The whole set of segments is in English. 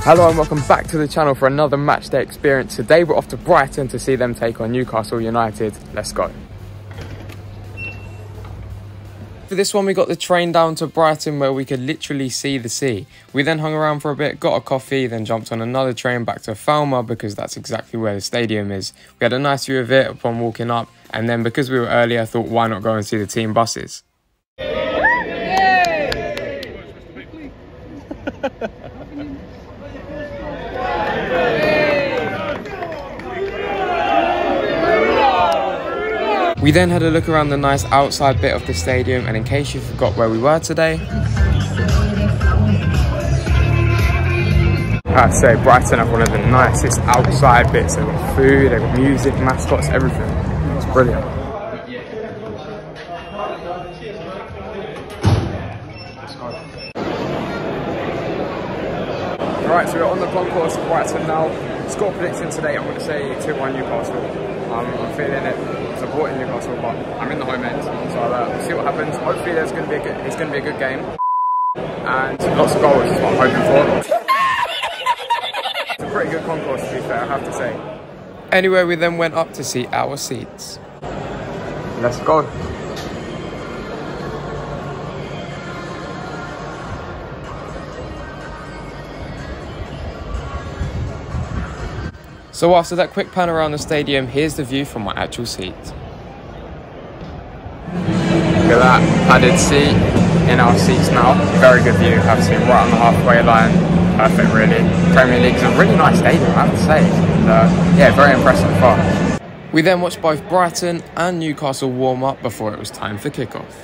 Hello and welcome back to the channel for another matchday experience. Today we're off to Brighton to see them take on Newcastle United. Let's go. For this one we got the train down to Brighton where we could literally see the sea. We then hung around for a bit, got a coffee, then jumped on another train back to Fulham because that's exactly where the stadium is. We had a nice view of it upon walking up, and then because we were early I thought why not go and see the team buses. We then had a look around the nice outside bit of the stadium, and in case you forgot where we were today, I'd say Brighton have one of the nicest outside bits. They've got food, they've got music, mascots, everything. It's brilliant. Alright, so we're on the concourse of Brighton now. Score prediction today, I'm going to say 2-1 Newcastle. I'm feeling it, supporting Newcastle, but I'm in the home end, so we'll see what happens. Hopefully it's going to be a good game, and lots of goals is what I'm hoping for. It's a pretty good concourse to be fair, I have to say. Anyway, we then went up to see our seats. Let's go. So after that quick pan around the stadium, here's the view from my actual seat. Look at that padded seat in our seats now. Very good view, I have to say, right on the halfway line. Perfect really. Premier League's a really nice stadium, I have to say. And, yeah, very impressive far. We then watched both Brighton and Newcastle warm up before it was time for kickoff.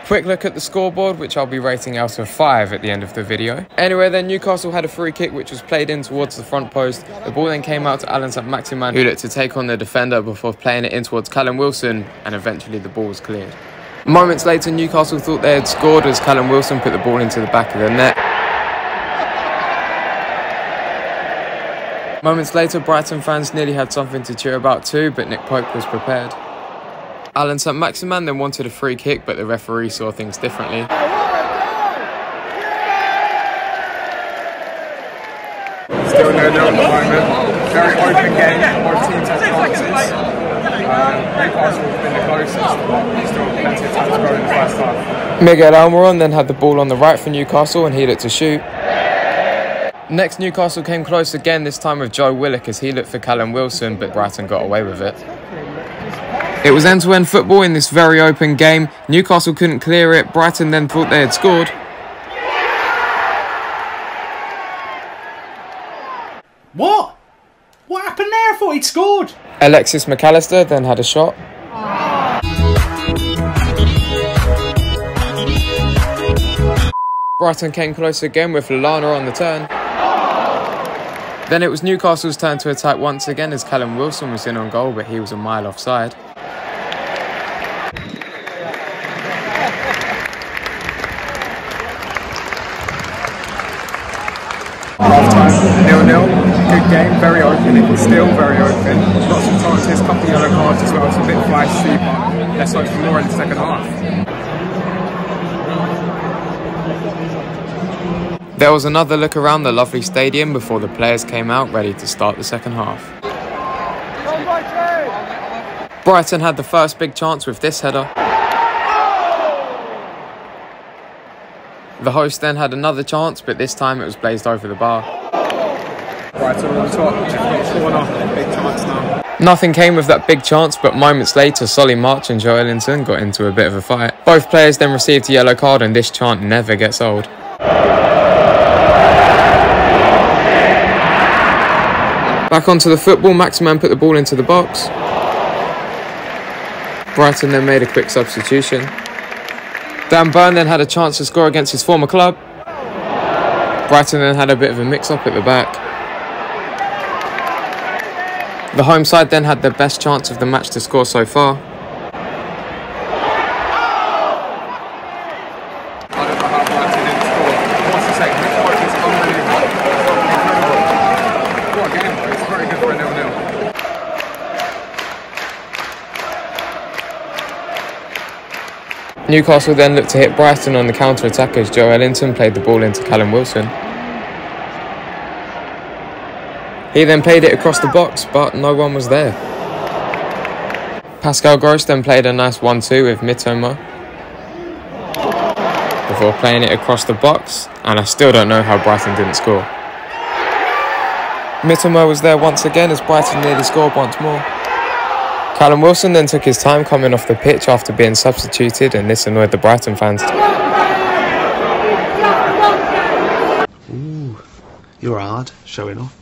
Quick look at the scoreboard, which I'll be rating out of 5 at the end of the video. Anyway, then Newcastle had a free kick which was played in towards the front post. The ball then came out to Saint-Maximin, who looked to take on the defender before playing it in towards Callum Wilson, and eventually the ball was cleared. Moments later, Newcastle thought they had scored as Callum Wilson put the ball into the back of the net. Moments later, Brighton fans nearly had something to cheer about too, but Nick Pope was prepared. Saint-Maximin then wanted a free kick, but the referee saw things differently. Still 0-0 at the moment. Very open game, both teams had chances. Newcastle has been the closest, but still plenty of time to go in the first half. Miguel Almiron then had the ball on the right for Newcastle and he looked to shoot. Next, Newcastle came close again, this time with Joe Willock as he looked for Callum Wilson, but Brighton got away with it. It was end-to-end football in this very open game. Newcastle couldn't clear it. Brighton then thought they had scored. What? What happened there? I thought he'd scored. Alexis McAllister then had a shot. Brighton came close again with Lallana on the turn. Then it was Newcastle's turn to attack once again as Callum Wilson was in on goal, but he was a mile offside. Half-time, 0-0, good game, very open, it's still very open. Lots of chances, couple yellow cards as well, it's a bit feisty, but let's hope for more in the second half. There was another look around the lovely stadium before the players came out ready to start the second half. Brighton had the first big chance with this header. The host then had another chance, but this time it was blazed over the bar. Brighton on top, corner, big chance now. Nothing came of that big chance, but moments later, Solly March and Joe Ellington got into a bit of a fight. Both players then received a yellow card, and this chant never gets old. Back onto the football, Maximin put the ball into the box. Brighton then made a quick substitution. Dan Burn then had a chance to score against his former club. Brighton then had a bit of a mix-up at the back. The home side then had their best chance of the match to score so far. Newcastle then looked to hit Brighton on the counter-attack as Joe Ellington played the ball into Callum Wilson. He then played it across the box, but no one was there. Pascal Gross then played a nice 1-2 with Mitoma before playing it across the box, and I still don't know how Brighton didn't score. Mitoma was there once again as Brighton nearly scored once more. Callum Wilson then took his time coming off the pitch after being substituted, and this annoyed the Brighton fans. Ooh, you're hard, showing off.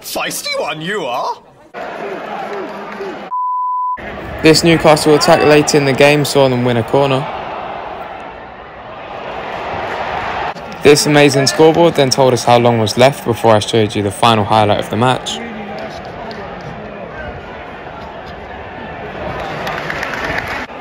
Feisty one, you are. This Newcastle attack late in the game saw them win a corner. This amazing scoreboard then told us how long was left before I showed you the final highlight of the match.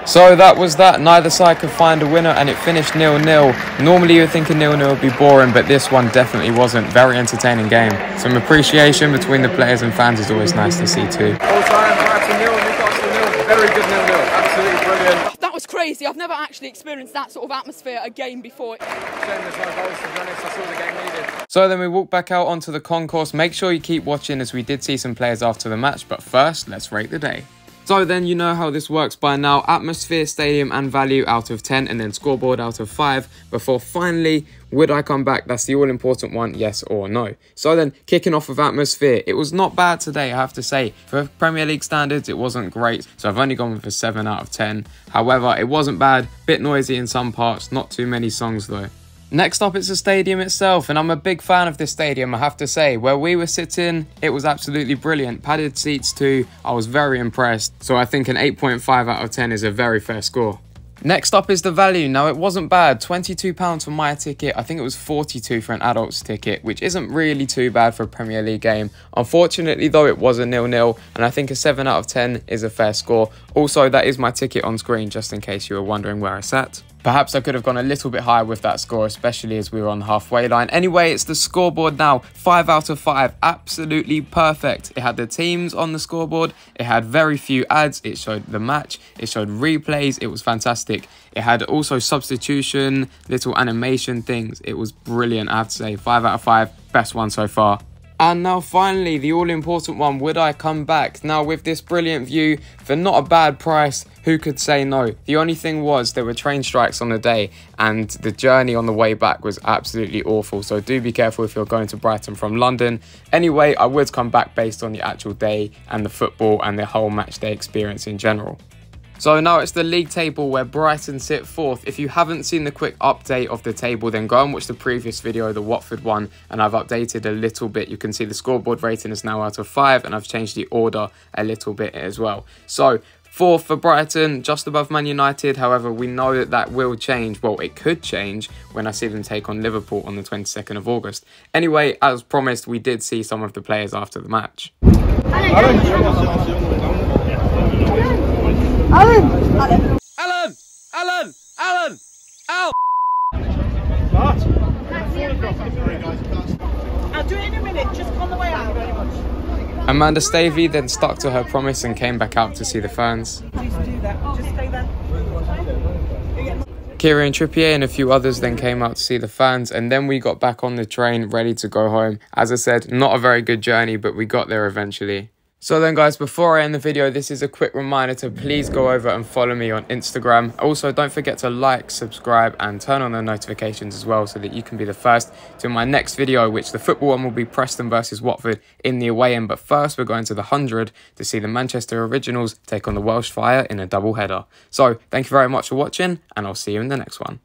So that was that. Neither side could find a winner and it finished 0-0. Normally you would think a 0-0 would be boring, but this one definitely wasn't. Very entertaining game. Some appreciation between the players and fans is always nice to see too. All time, Brighton 0, Newcastle 0. Very good 0-0. Absolutely brilliant. That was crazy. I've never actually experienced that sort of atmosphere at a game before. Shame there's no goals, to be honest. That's all the game needed. So then we walk back out onto the concourse. Make sure you keep watching as we did see some players after the match, but first, let's rate the day. So then you know how this works by now. Atmosphere, stadium and value out of 10 and then scoreboard out of 5 before finally, would I come back? That's the all important one, yes or no. So then kicking off with atmosphere, it was not bad today, I have to say. For Premier League standards, it wasn't great. So I've only gone with a 7 out of 10. However, it wasn't bad, bit noisy in some parts, not too many songs though. Next up, it's the stadium itself, and I'm a big fan of this stadium, I have to say. Where we were sitting, it was absolutely brilliant. Padded seats too, I was very impressed. So I think an 8.5 out of 10 is a very fair score. Next up is the value. Now, it wasn't bad. £22 for my ticket. I think it was £42 for an adult's ticket, which isn't really too bad for a Premier League game. Unfortunately, though, it was a 0-0, and I think a 7 out of 10 is a fair score. Also, that is my ticket on screen, just in case you were wondering where I sat. Perhaps I could have gone a little bit higher with that score, especially as we were on the halfway line. Anyway, it's the scoreboard now. 5 out of 5. Absolutely perfect. It had the teams on the scoreboard. It had very few ads. It showed the match. It showed replays. It was fantastic. It had also substitution, little animation things. It was brilliant, I have to say. 5 out of 5. Best one so far. And now finally, the all-important one, would I come back? Now with this brilliant view, for not a bad price, who could say no? The only thing was there were train strikes on the day and the journey on the way back was absolutely awful. So do be careful if you're going to Brighton from London. Anyway, I would come back based on the actual day and the football and the whole match day experience in general. So now it's the league table where Brighton sit 4th. If you haven't seen the quick update of the table, then go and watch the previous video, the Watford one, and I've updated a little bit. You can see the scoreboard rating is now out of 5 and I've changed the order a little bit as well. So 4th for Brighton, just above Man United. However, we know that that will change. Well, it could change when I see them take on Liverpool on the 22nd of August. Anyway, as promised, we did see some of the players after the match. Alan! Al! I'll do it in a minute, just on the way out. Very much. Amanda Stavey then stuck to her promise and came back out to see the fans. Please do that, just stay there. Kieran Trippier and a few others then came out to see the fans, and then we got back on the train ready to go home. As I said, not a very good journey, but we got there eventually. So then guys, before I end the video, this is a quick reminder to please go over and follow me on Instagram. Also, don't forget to like, subscribe and turn on the notifications as well so that you can be the first to my next video, which the football one will be Preston versus Watford in the away end. But first, we're going to the 100 to see the Manchester Originals take on the Welsh Fire in a double header. So thank you very much for watching and I'll see you in the next one.